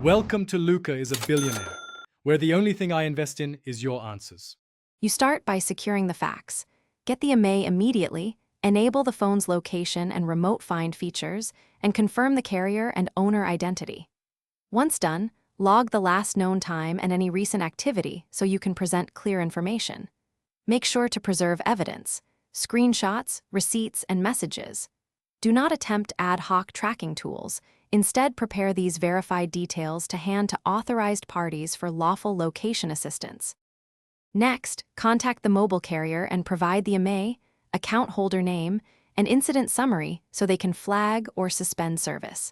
Welcome to Luca is a billionaire, where the only thing I invest in is your answers. You start by securing the facts. Get the Imei immediately, enable the phone's location and remote find features, and confirm the carrier and owner identity. Once done, log the last known time and any recent activity so you can present clear information. Make sure to preserve evidence, screenshots, receipts, and messages. Do not attempt ad hoc tracking tools. Instead, prepare these verified details to hand to authorized parties for lawful location assistance. Next, contact the mobile carrier and provide the Imei, account holder name, and incident summary so they can flag or suspend service.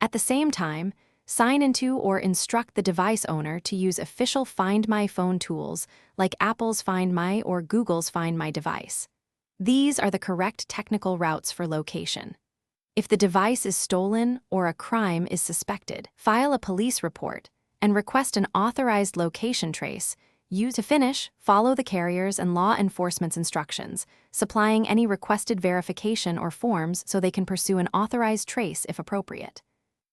At the same time, sign into or instruct the device owner to use official Find My Phone tools like Apple's Find My or Google's Find My Device. These are the correct technical routes for location. If the device is stolen or a crime is suspected, file a police report and request an authorized location trace. To finish, follow the carrier's and law enforcement's instructions, supplying any requested verification or forms so they can pursue an authorized trace if appropriate.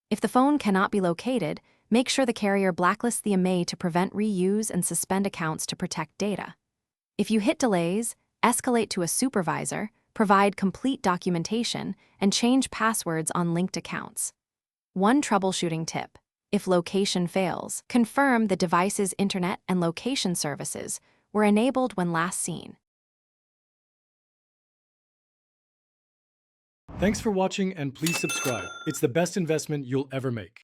If the phone cannot be located, make sure the carrier blacklists the Imei to prevent reuse and suspend accounts to protect data. If you hit delays, escalate to a supervisor, provide complete documentation, and change passwords on linked accounts. One troubleshooting tip: if location fails, confirm the device's internet and location services were enabled when last seen. Thanks for watching and please subscribe. It's the best investment you'll ever make.